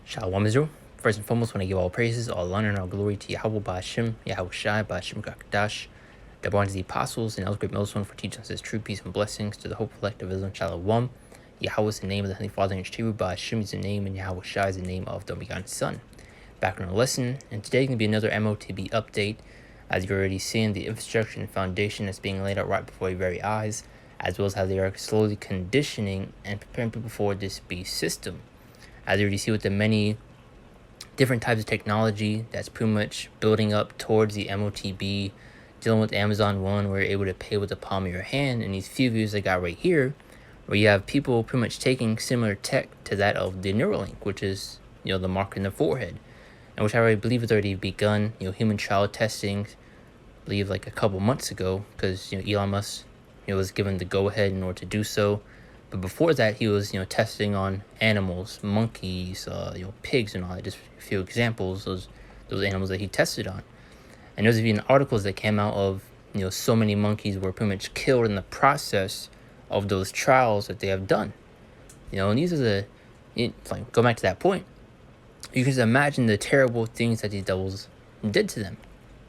Shalom Israel. First and foremost, I want to give all praises, all honor, and all glory to Yahweh Ba'Hashem, Yahweh Shai, Ba'Hashem Kakadash, the barnes of the apostles, and El Great Millstone for teaching us his true peace and blessings to the whole collective Israel. Shalom. Yahweh is the name of the Heavenly Father in H.T.B. Ba'Hashem is the name, and Yahweh Shai is the name of the Begotten Son. Back on our lesson, and today is going to be another M.O.T.B update. As you've already seen, the infrastructure and foundation that's being laid out right before your very eyes, as well as how they are slowly conditioning and preparing people for this beast system. As you already see with the many different types of technology that's pretty much building up towards the M.O.T.B, dealing with Amazon One, where you're able to pay with the palm of your hand, and these few views I got right here, where you have people pretty much taking similar tech to that of the Neuralink, which is, the mark in the forehead, and which I already believe has already begun, human trial testing, I believe like a couple months ago, because, Elon Musk, was given the go-ahead in order to do so. But before that, he was, testing on animals, monkeys, pigs and all that. Just a few examples, those animals that he tested on. And there's even articles that came out of, so many monkeys were pretty much killed in the process of those trials that they have done. And these are go back to that point. You can just imagine the terrible things that these devils did to them.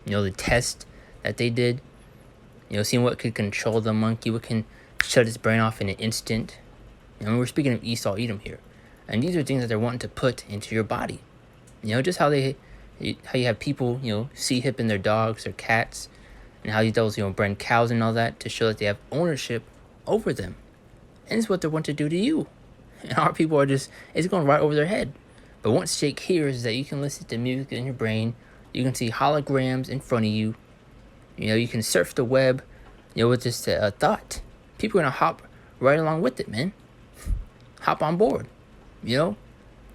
The test that they did, seeing what could control the monkey, what can shut its brain off in an instant. We're speaking of Esau Edom here, and these are things that they're wanting to put into your body. Just how you have people, hipping their dogs or cats, and how these devils, brand cows and all that to show that they have ownership over them. And it's what they want to do to you. And our people are it's going right over their head. But once Jake hears that you can listen to music in your brain, you can see holograms in front of you, you can surf the web, with just a thought. People are going to hop right along with it, man. Hop on board, because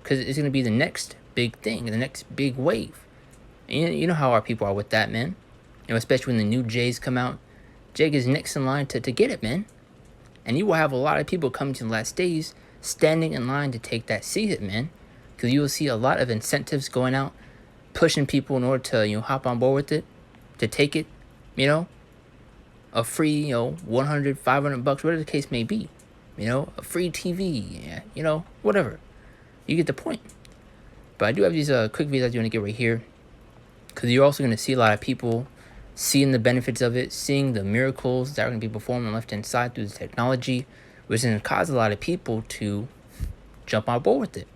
it's going to be the next big thing, the next big wave. And you know how our people are with that, man. Especially when the new J's come out. Jake is next in line to get it, man. And you will have a lot of people coming to the last days standing in line to take that seat, man. Because you will see a lot of incentives going out, pushing people in order to, hop on board with it, to take it, a free, $100, $500, whatever the case may be. A free TV, whatever. You get the point. But I do have these quick videos I do want to get right here, because you're also going to see a lot of people seeing the benefits of it, seeing the miracles that are going to be performed on the left-hand side through the technology, which is going to cause a lot of people to jump on board with it.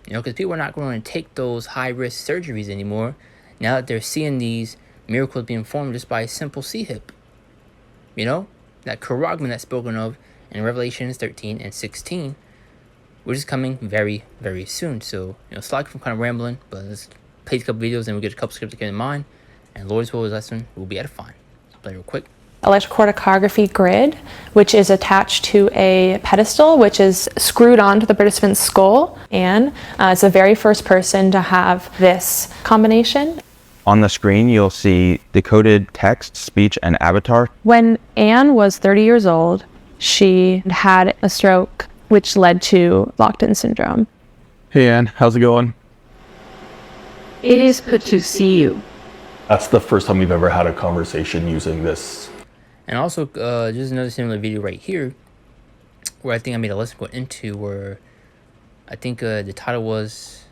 Because people are not going to take those high-risk surgeries anymore now that they're seeing these miracles being formed just by a simple C-hip. That charagma that's spoken of in Revelations 13 and 16, which is coming very, very soon. So, slack from kind of rambling, but let's play a couple videos and we'll get a couple scripts to keep in mind. And Lord's will, lesson will be edifying. So play real quick. Electrocorticography grid, which is attached to a pedestal, which is screwed onto the participant's skull. And it's the very first person to have this combination. On the screen, you'll see decoded text, speech, and avatar. When Anne was 30 years old, she had a stroke, which led to locked-in syndrome. Hey Anne, how's it going? It is good to see you. That's the first time we've ever had a conversation using this. And also, just another similar video right here, where I think I made a lesson go into, where I think the title was,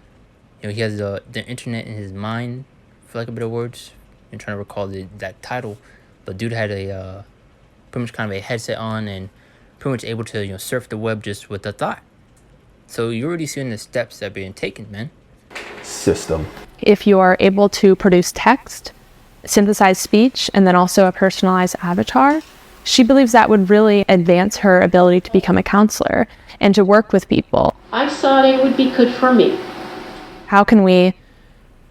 he has the internet in his mind, for lack of better words. I'm trying to recall that title, but dude had a pretty much kind of a headset on and pretty much able to surf the web just with a thought. So you're already seeing the steps that are being taken, man. System. If you are able to produce text, synthesize speech, and then also a personalized avatar, she believes that would really advance her ability to become a counselor and to work with people. I thought it would be good for me. How can we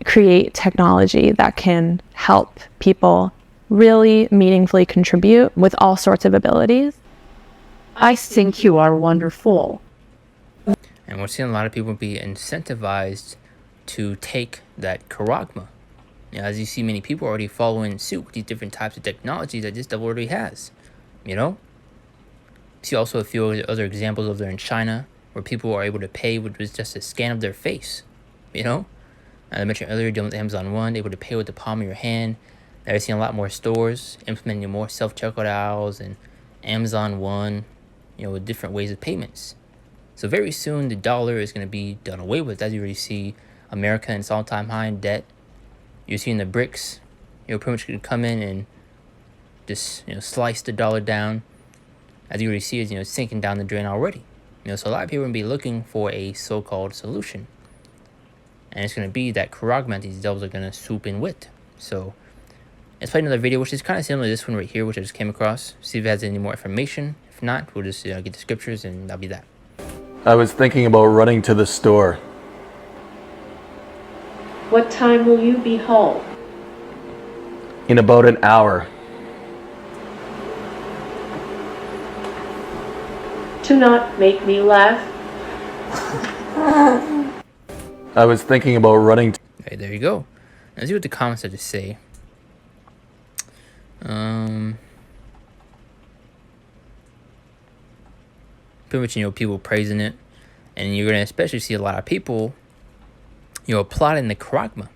create technology that can help people really meaningfully contribute with all sorts of abilities? I think you are wonderful. And we're seeing a lot of people be incentivized to take that charagma. As you see, many people are already following suit with these different types of technologies that this devil already has. See also a few other examples of there in China, where people are able to pay with just a scan of their face. As I mentioned earlier, dealing with Amazon One, able to pay with the palm of your hand. I've seen a lot more stores implementing more self-checkout aisles and Amazon One, with different ways of payments. So very soon the dollar is going to be done away with. As you already see, America in its all-time high in debt. You're seeing the BRICS, pretty much going to come in and just slice the dollar down. As you already see, it's sinking down the drain already. So a lot of people are going to be looking for a so-called solution, and it's going to be that Karagma these devils are going to swoop in with. So let's play another video, which is kind of similar to this one right here, which I just came across. See if it has any more information. If not, we'll just get the scriptures, and that'll be that. I was thinking about running to the store. What time will you be home? In about an hour. Do not make me laugh. I was thinking about running to Okay, there you go. Let's see what the comments have to say. Pretty much, people praising it, and you're gonna especially see a lot of people, applauding the Karagma.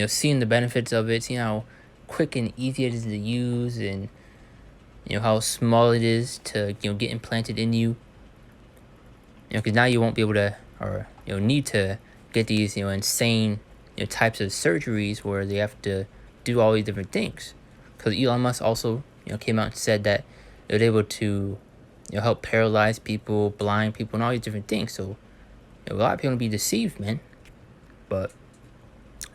Seeing the benefits of it, seeing how quick and easy it is to use, and how small it is to get implanted in you. Because now you won't be able to, or need to get these insane types of surgeries where they have to do all these different things. Because Elon Musk also came out and said that it was able to help paralyze people, blind people, and all these different things. So a lot of people will be deceived, man. But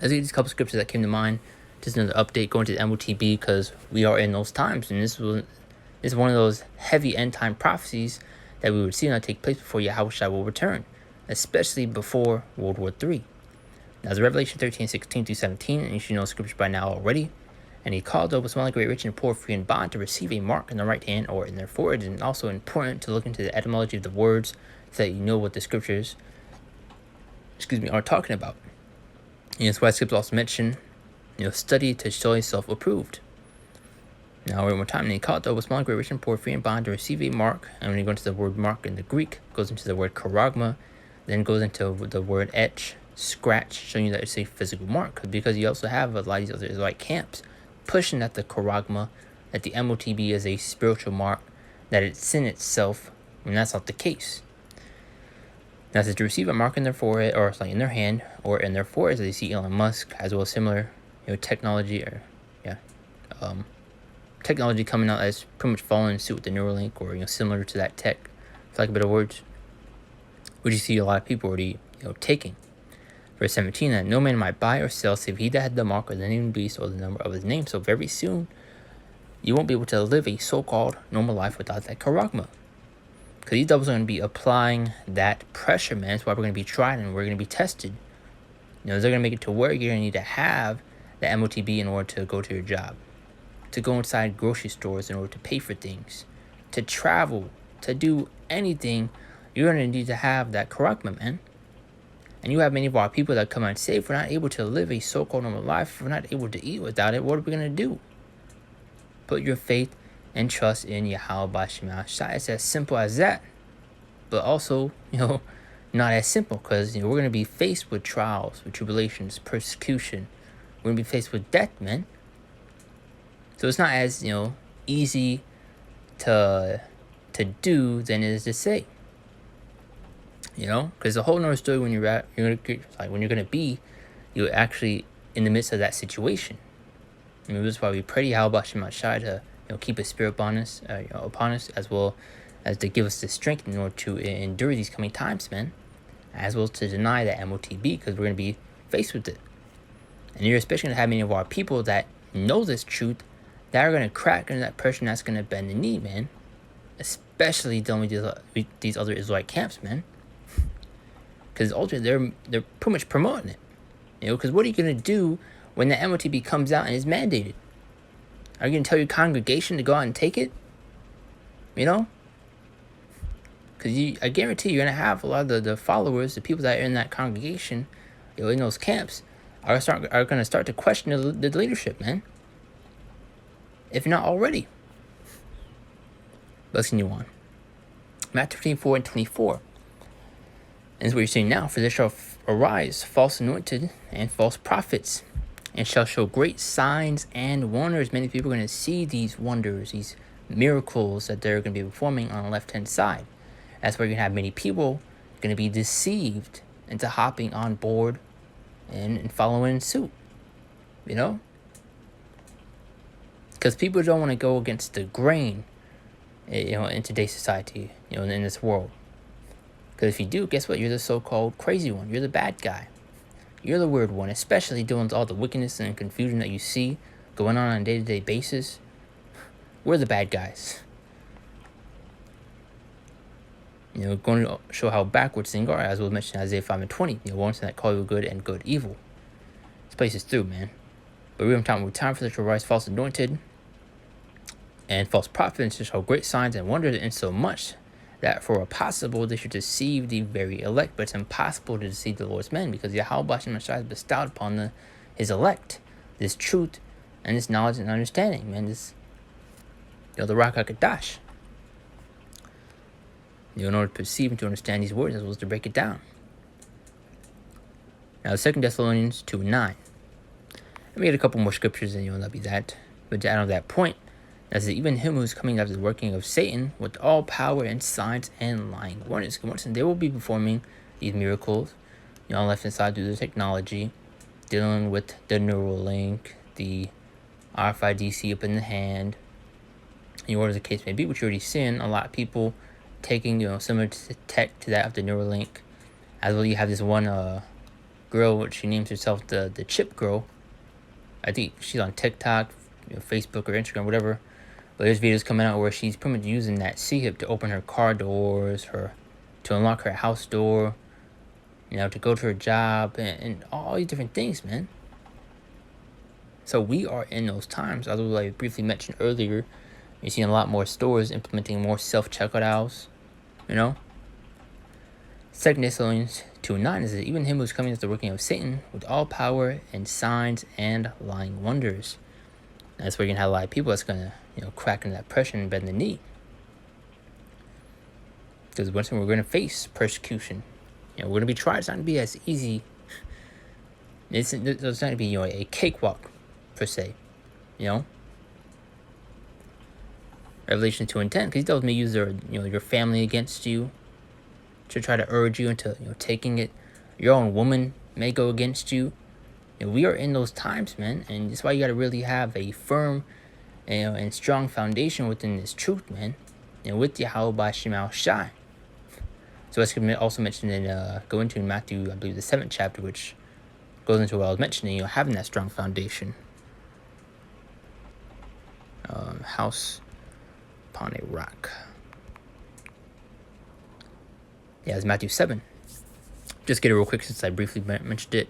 let's get these couple scriptures that came to mind. Just another update going to the M.O.T.B, because we are in those times, and this is one of those heavy end time prophecies that we would see not take place before Yahushua will return, especially before World War III. Now, it's Revelation 13:16-17, and you should know scripture by now already. And he called those with small, great, rich, and poor, free, and bond to receive a mark in the right hand or in their forehead. And also important to look into the etymology of the words so that you know what the scriptures, are talking about. And that's why scriptures also mention, study to show yourself approved. Now, one more time. And he called those with small, great, rich, and poor, free, and bond to receive a mark. And when you go into the word mark in the Greek, it goes into the word karagma, then goes into the word etch, scratch, showing you that it's a physical mark. Because you also have a lot of these other Israelite camps pushing at the karagma, that the M.O.T.B is a spiritual mark, that it's sin itself, and that's not the case. Now, it says to receive a mark in their forehead, or in their hand, or in their forehead, as you see Elon Musk, as well as similar, technology, technology coming out that's pretty much following suit with the Neuralink, or similar to that tech, for lack of better words, which you see a lot of people already taking. Verse 17, that no man might buy or sell save he that had the mark or the name of the beast or the number of his name. So very soon, you won't be able to live a so-called normal life without that karagma. Because these devils are going to be applying that pressure, man. That's why we're going to be tried and we're going to be tested. They're going to make it to where you're going to need to have the M.O.T.B in order to go to your job, to go inside grocery stores in order to pay for things, to travel, to do anything. You're going to need to have that karagma, man. And you have many of our people that come out and say, if we're not able to live a so-called normal life, if we're not able to eat without it, what are we going to do? Put your faith and trust in Yahweh Shema. It's as simple as that. But also, not as simple, because we're going to be faced with trials, with tribulations, persecution. We're going to be faced with death, man. So it's not as, easy to do than it is to say. Because the whole nother story when you're gonna be, you're actually in the midst of that situation. That's why we pray to Yahweh Shemashai to keep His spirit upon us, as well as to give us the strength in order to endure these coming times, man. As well as to deny that M.O.T.B, because we're gonna be faced with it. And you're especially gonna have many of our people that know this truth that are gonna crack under that person that's gonna bend the knee, man. Especially dealing with these other Israelite camps, man. Because ultimately, they're pretty much promoting it. Because what are you going to do when the M.O.T.B comes out and is mandated? Are you going to tell your congregation to go out and take it? Because I guarantee you're going to have a lot of the followers, the people that are in that congregation, in those camps, are going to start to question the leadership, man. If not already. Let's continue on. Matthew 24:24. And this is what you're seeing now. For there shall arise false anointed and false prophets, and shall show great signs and wonders. Many people are going to see these wonders, these miracles that they're going to be performing on the left-hand side. That's where you're gonna have many people gonna be deceived into hopping on board and following suit. You know, because people don't want to go against the grain, in today's society, in this world. Because if you do, guess what? You're the so-called crazy one. You're the bad guy. You're the weird one, especially doing all the wickedness and confusion that you see going on a day-to-day basis. We're the bad guys. Going to show how backwards things are, as was mentioned in Isaiah 5:20. One that call you good and good evil. This place is through, man. But we have time for the to rise false anointed and false prophets to show great signs and wonders, and so much that for a possible they should deceive the very elect. But it's impossible to deceive the Lord's men, because Yahweh has bestowed upon his elect this truth and this knowledge and understanding, man. This, the Ruach HaKodesh. In order to perceive and to understand these words, as well as to break it down. Now, 2 Thessalonians 2:9. Let me get a couple more scriptures, and that'll be that. But to add on that point, that even him who is coming after the working of Satan with all power and signs and lying wonders. And they will be performing these miracles, on left hand side through the technology, dealing with the Neuralink, the RFID up in the hand, whatever the case may be, which you're already seeing a lot of people taking, similar to tech to that of the Neuralink. As well, you have this one girl, which she names herself the Chip Girl. I think she's on TikTok, Facebook or Instagram, whatever. But there's videos coming out where she's pretty much using that C-hip to open her car doors, to unlock her house door, to go to her job, and all these different things, man. So we are in those times. As I briefly mentioned earlier, you're seeing a lot more stores implementing more self-checkout aisles, 2 Thessalonians 2:9 is that even him who's coming as the working of Satan with all power and signs and lying wonders. And that's where you're going to have a lot of people that's going to, crack into that pressure and bend the knee. Because once we're going to face persecution. We're going to be tried. It's not going to be as easy. It's not going to be, a cakewalk, per se. Revelation 2:10, because he tells me use your family against you to try to urge you into taking it. Your own woman may go against you. We are in those times, man, and that's why you got to really have a firm and strong foundation within this truth, man, with Yahweh Shema Shai. So that's also mentioned go into Matthew, I believe the 7th chapter, which goes into what I was mentioning, having that strong foundation. House upon a rock. Yeah, it's Matthew 7. Just get it real quick since I briefly mentioned it.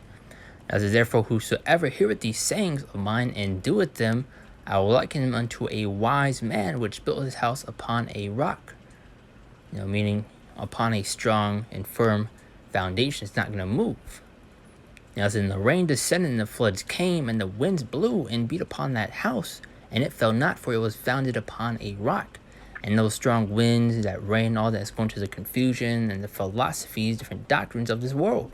As is therefore whosoever heareth these sayings of mine and doeth them, I will liken him unto a wise man which built his house upon a rock. Meaning upon a strong and firm foundation. It's not going to move. As in the rain descended and the floods came and the winds blew and beat upon that house, and it fell not, for it was founded upon a rock. And those strong winds, that rain, all that's going to the confusion and the philosophies, different doctrines of this world.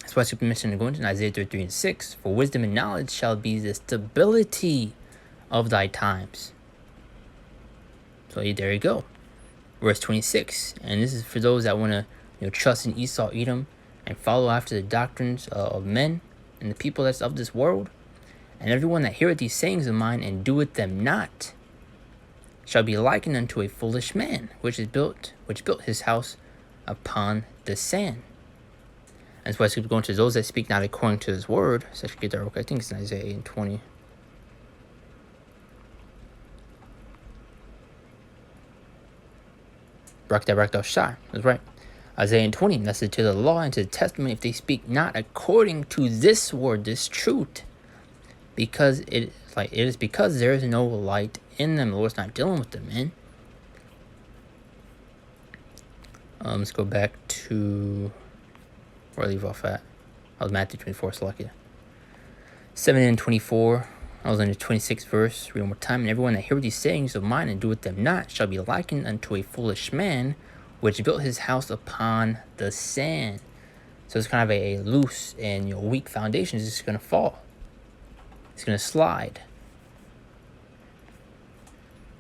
That's why it's mentioned going to Isaiah 33:6. For wisdom and knowledge shall be the stability of thy times. So there you go. Verse 26. And this is for those that want to trust in Esau, Edom, and follow after the doctrines of men and the people that's of this world. And everyone that heareth these sayings of mine and doeth them not shall be likened unto a foolish man, which built his house upon the sand. And that's why it's going to those that speak not according to his word. So I should get that real quick. I think it's in Isaiah 8:20. Barak Shai. That's right. Isaiah 8:20. That's it, to the law and to the testament, if they speak not according to this word, this truth. Because it is because there is no light in them. The Lord's not dealing with them, man. Let's go back to where I leave off at. I was Matthew 24, Salakia. 7:24. I was in the 26th verse. Read one more time. And everyone that heareth these sayings of mine and doeth them not shall be likened unto a foolish man, which built his house upon the sand. So it's kind of a loose and weak foundation. It's just going to fall. It's going to slide.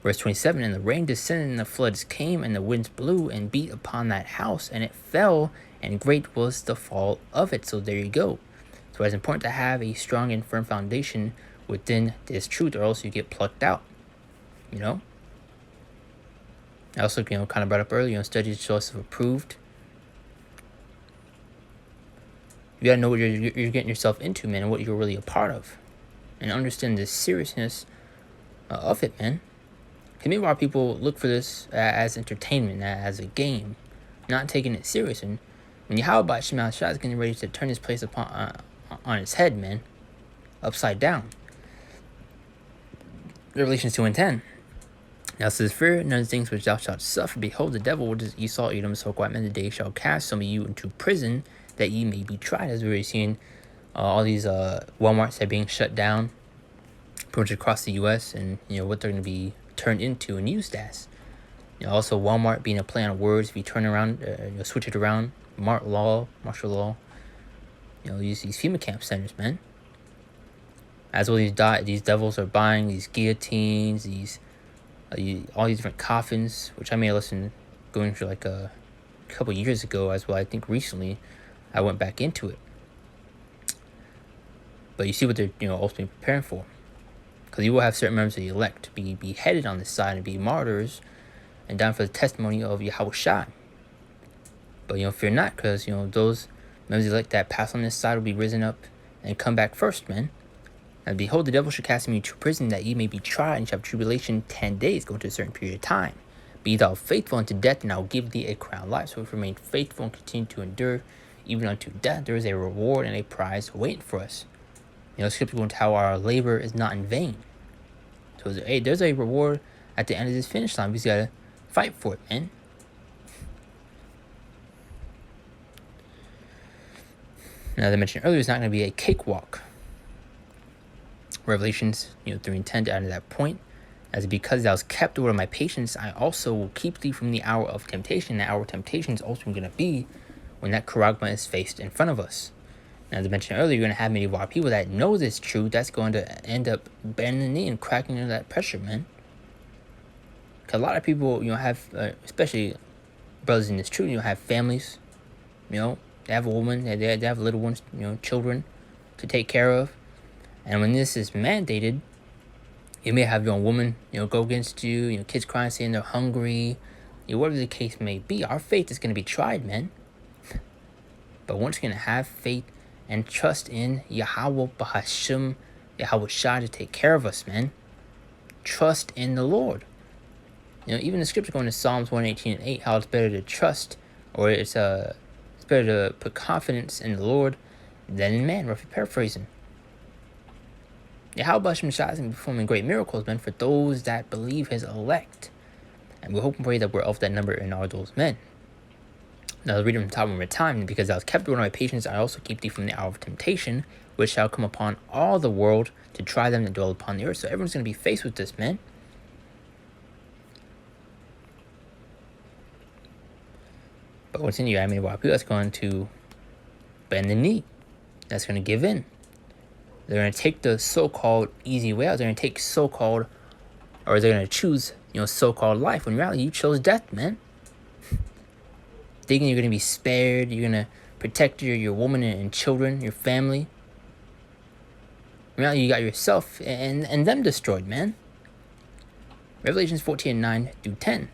Verse 27, and the rain descended, and the floods came, and the winds blew and beat upon that house, and it fell, and great was the fall of it. So there you go. So it's important to have a strong and firm foundation within this truth, or else you get plucked out. I also, kind of brought up earlier, studies show us approved. You gotta know what you're getting yourself into, man, and what you're really a part of, and understand the seriousness of it, man. Many of our people look for this as entertainment, as a game, not taking it serious. And when Yahweh Shema Shah is getting ready to turn this place on its head, man, upside down. Revelations 2:10. Now says, fear none of the things which thou shalt suffer. Behold, the devil, which is Esau, Edom, so quiet men, the day shall cast some of you into prison, that ye may be tried. As we've already seen, all these Walmarts are being shut down pretty much across the U.S. and what they're going to be turned into and used as. Also Walmart being a play on words. If you turn around, switch it around, martial law. These FEMA camp centers, man. As well, these devils are buying these guillotines, these all these different coffins, which I may have listened going through like a couple years ago as well. I think recently I went back into it. But you see what they're ultimately preparing for. Because you will have certain members of the elect be beheaded on this side and be martyrs and down for the testimony of Yahweh Shai. But fear not, because those members of the elect that pass on this side will be risen up and come back first, man. And behold, the devil shall cast me into prison, that ye may be tried, and shall have tribulation 10 days, go to a certain period of time. Be thou faithful unto death, and I will give thee a crown of life. So if we remain faithful and continue to endure even unto death, there is a reward and a prize waiting for us. Scripture going to how our labor is not in vain. So there's a reward at the end of this finish line. We just gotta fight for it, man. Now, as I mentioned earlier, it's not going to be a cakewalk. Revelations 3:10 to add to that point, as because thou hast kept the word of my patience, I also will keep thee from the hour of temptation. The hour of temptation is also going to be when that charagma is faced in front of us. Now, as I mentioned earlier, you're going to have many of our people that know this truth that's going to end up bending the knee and cracking under that pressure, man. Because a lot of people, have, especially brothers in this truth, have families, they have a woman, they have little ones, children to take care of. And when this is mandated, you may have your own woman, go against you, kids crying, saying they're hungry, whatever the case may be. Our faith is going to be tried, man. But once you're going to have faith and trust in Yahweh Bahashim, Yahweh Shah to take care of us, man. Trust in the Lord. Even the scripture going to Psalms 118:8, how it's better to trust, or it's better to put confidence in the Lord than in man, roughly paraphrasing. Yahweh Bahashim Shah is performing great miracles, man, for those that believe his elect. And we hope and pray that we're of that number and are those men. Now, I'll read them from the top one more time. Because thou hast kept the word of my patience, I also keep thee from the hour of temptation, which shall come upon all the world to try them that dwell upon the earth. So everyone's going to be faced with this, man. But what's in you? I mean, people that's going to bend the knee. That's going to give in. They're going to take the so-called easy way out. They're going to take so-called, or they're going to choose, so-called life. When in reality, you chose death, man. Thinking you're going to be spared, you're going to protect your woman and children, your family. In reality, you got yourself and them destroyed, man. Revelations 14:9-10.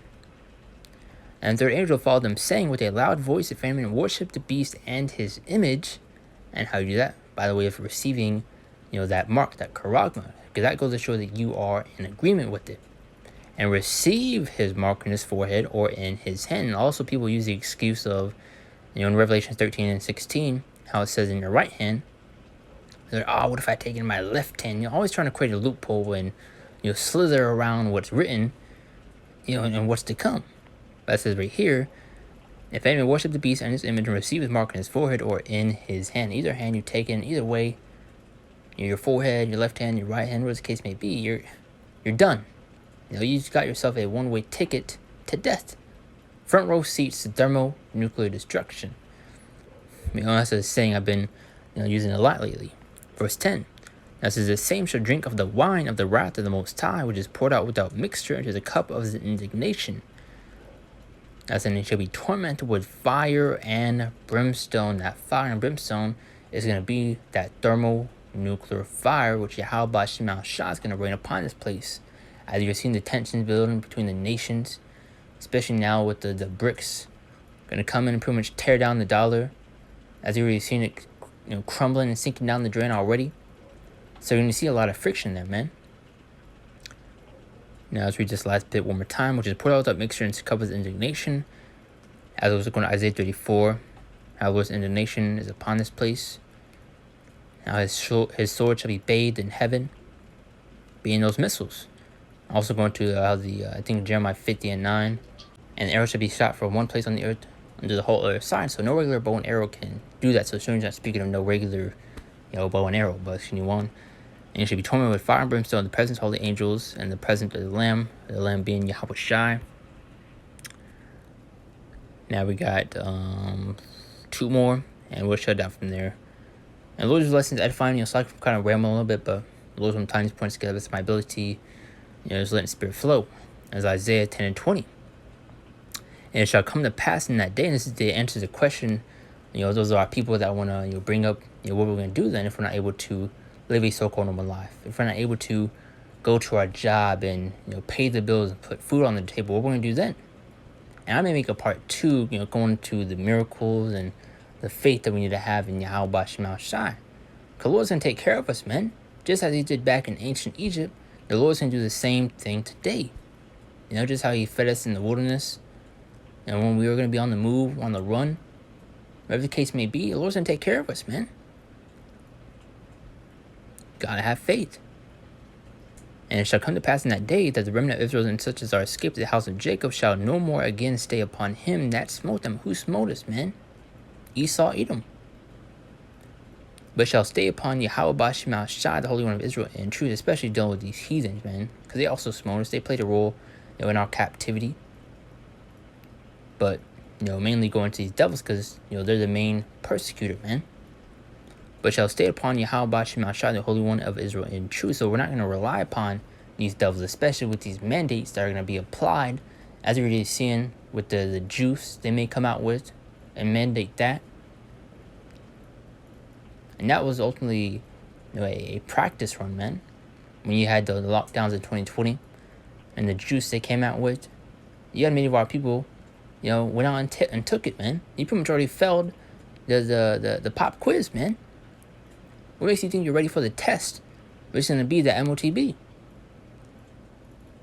And the third angel followed them, saying with a loud voice, if any man worship the beast and his image. And how you do that? By the way of receiving, that mark, that charagma. Because that goes to show that you are in agreement with it. And receive his mark in his forehead or in his hand. And also people use the excuse of, in Revelation 13:16, how it says in your right hand. They're like, what if I take it in my left hand? You're always trying to create a loophole and slither around what's written, and what's to come. But it says right here, if anyone worship the beast and his image and receive his mark in his forehead or in his hand. Either hand you take in, either way, your forehead, your left hand, your right hand, whatever the case may be, you're done. You just got yourself a one-way ticket to death. Front row seats to thermonuclear destruction. That's a saying I've been using a lot lately. Verse 10. Now it says, the same shall drink of the wine of the wrath of the Most High, which is poured out without mixture into the cup of his indignation. As in, it shall be tormented with fire and brimstone. That fire and brimstone is going to be that thermonuclear fire, which Yahweh Shema Shah is going to rain upon this place. As you're seeing the tensions building between the nations, especially now with the BRICS going to come in and pretty much tear down the dollar. As you're already seeing it, crumbling and sinking down the drain already. So you're going to see a lot of friction there, man. Now let's read this last bit one more time, which is poured out without mixture into cup of his indignation. As I was going to Isaiah 34, how the Lord's indignation is upon this place. Now his sword shall be bathed in heaven, being those missiles. Also going to I think Jeremiah 50 and 9. And the arrow shall be shot from one place on the earth under the whole other side. So no regular bow and arrow can do that. So soon as not speaking of no regular, bow and arrow, but anyone. And you should be tormented with fire and brimstone in the presence of all the angels and the presence of the Lamb being Yahweh Shai. Now we got 2 more, and we'll shut down from there. And Lord's lessons edifying, so I can kind of ramble a little bit, but Lord's sometimes points together with my ability, just letting spirit flow. As Isaiah 10 and 20. And it shall come to pass in that day, and this is the answer to the question, those are our people that want to bring up, what we're going to do then if we're not able to live a so-called normal life. If we're not able to go to our job and pay the bills and put food on the table, what we're going to do then? And I may make a part 2, going to the miracles and the faith that we need to have in Yahweh Shema Shai. Because the Lord's going to take care of us, man. Just as he did back in ancient Egypt, the Lord's going to do the same thing today. Just how he fed us in the wilderness. And when we were going to be on the move, on the run, whatever the case may be, the Lord's going to take care of us, man. Gotta have faith. And it shall come to pass in that day that the remnant of Israel and such as are escaped the house of Jacob shall no more again stay upon him that smote them. Who smote us, man? Esau, Edom. But shall stay upon Yahweh Shema Shai, the Holy One of Israel, in truth, especially dealing with these heathens, man. Because they also smote us. They played a role in our captivity. But, mainly going to these devils because, they're the main persecutor, man. But shall stay upon Yahweh Shema Shai, the Holy One of Israel, in truth. So we're not going to rely upon these devils, especially with these mandates that are going to be applied, as we're already seeing with the juice they may come out with and mandate that. And that was ultimately a practice run, man. When you had the lockdowns in 2020 and the juice they came out with, you had many of our people, went out and took it, man. You pretty much already failed the pop quiz, man. What makes you think you're ready for the test, which is going to be the M.O.T.B?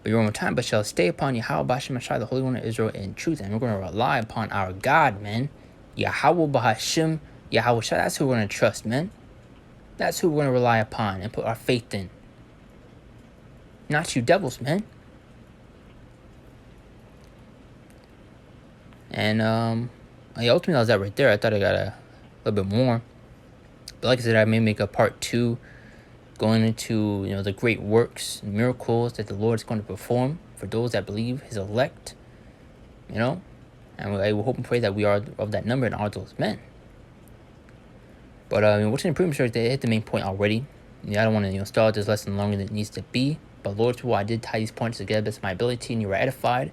But one more time, but shall stay upon Yahweh Shema Shai, the Holy One of Israel, in truth. And we're going to rely upon our God, man. Yahweh Bahashim, Yahweh Shai. That's who we're going to trust, man. That's who we're going to rely upon and put our faith in. Not you devils, man. And ultimately, I was at right there. I thought I got a little bit more. But like I said, I may make a part 2 going into, the great works and miracles that the Lord is going to perform for those that believe his elect, And I will hope and pray that we are of that number and are those men. But, what's an improvement sure they hit the main point already. I don't want to, stall this lesson longer than it needs to be. But Lord's people, I did tie these points together best of my ability, and you were edified.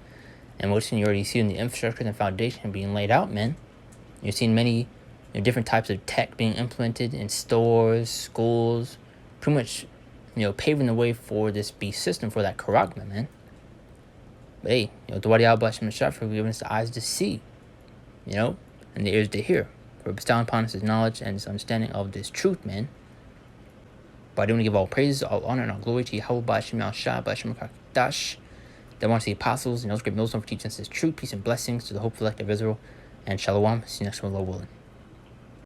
And what's you already see in the infrastructure and foundation being laid out, man. You're seeing many different types of tech being implemented in stores, schools, pretty much, paving the way for this beast system for that charagma, man. But hey, Dwadi Al-Bashim Shah for giving us the eyes to see, and the ears to hear, for bestowing upon us his knowledge and his understanding of this truth, man. But I do want to give all praises, all honor, and all glory to Yahweh Bashim Al-Shah, Bashim Kakdash, that wants the apostles and those great millstones for teaching us his truth, peace, and blessings to the hopeful elect of Israel. And Shalom. See you next one, Lord willing.